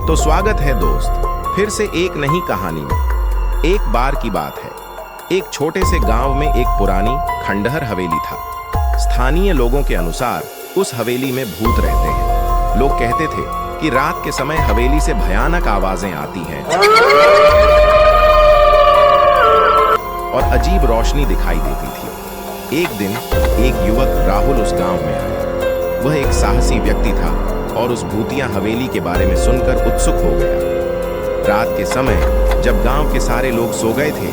तो स्वागत है दोस्त, फिर से एक नई कहानी में। एक बार की बात है, एक छोटे से गांव में एक पुरानी खंडहर हवेली था। स्थानीय लोगों के अनुसार उस हवेली में भूत रहते हैं। लोग कहते थे कि रात के समय हवेली से भयानक आवाजें आती हैं और अजीब रोशनी दिखाई देती थी। एक दिन एक युवक राहुल उस गांव में आया। वह एक साहसी व्यक्ति था और उस भूतिया हवेली के बारे में सुनकर उत्सुक हो गया। रात के समय जब गांव के सारे लोग सो गए थे,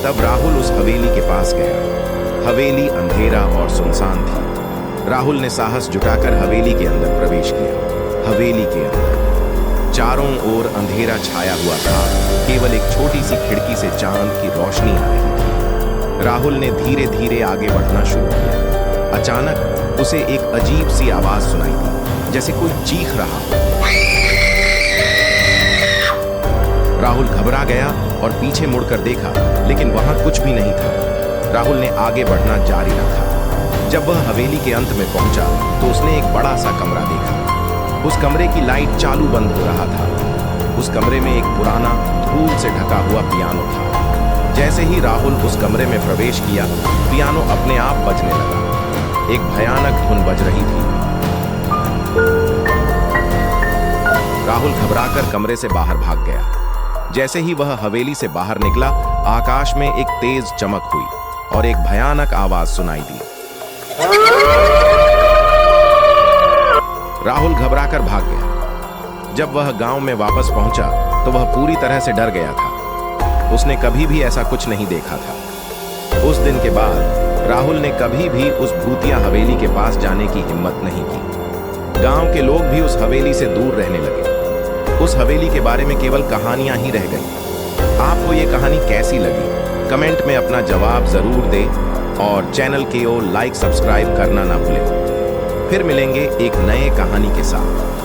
तब राहुल उस हवेली के पास गया। हवेली अंधेरा और सुनसान थी। राहुल ने साहस जुटाकर हवेली के अंदर प्रवेश किया। हवेली के अंदर चारों ओर अंधेरा छाया हुआ था। केवल एक छोटी सी खिड़की से चांद की रोशनी आ रही थी। राहुल ने धीरे धीरे आगे बढ़ना शुरू किया। अचानक उसे एक अजीब सी आवाज सुनाई दी, जैसे कोई चीख रहा हो। राहुल घबरा गया और पीछे मुड़कर देखा, लेकिन वहां कुछ भी नहीं था। राहुल ने आगे बढ़ना जारी रखा। जब वह हवेली के अंत में पहुंचा तो उसने एक बड़ा सा कमरा देखा। उस कमरे की लाइट चालू बंद हो रहा था। उस कमरे में एक पुराना धूल से ढका हुआ पियानो था। जैसे ही राहुल उस कमरे में प्रवेश किया, पियानो अपने आप बजने लगा। एक भयानक धुन बज रही थी। राहुल घबराकर कमरे से बाहर भाग गया। जैसे ही वह हवेली से बाहर निकला, आकाश में एक तेज चमक हुई और एक भयानक आवाज सुनाई दी। राहुल घबराकर भाग गया। जब वह गांव में वापस पहुंचा तो वह पूरी तरह से डर गया था। उसने कभी भी ऐसा कुछ नहीं देखा था। उस दिन के बाद राहुल ने कभी भी उस भूतिया हवेली के पास जाने की हिम्मत नहीं की। गांव के लोग भी उस हवेली से दूर रहने लगे। उस हवेली के बारे में केवल कहानियां ही रह गई। आपको ये कहानी कैसी लगी? कमेंट में अपना जवाब जरूर दें और चैनल को लाइक सब्सक्राइब करना ना भूलें। फिर मिलेंगे एक नए कहानी के साथ।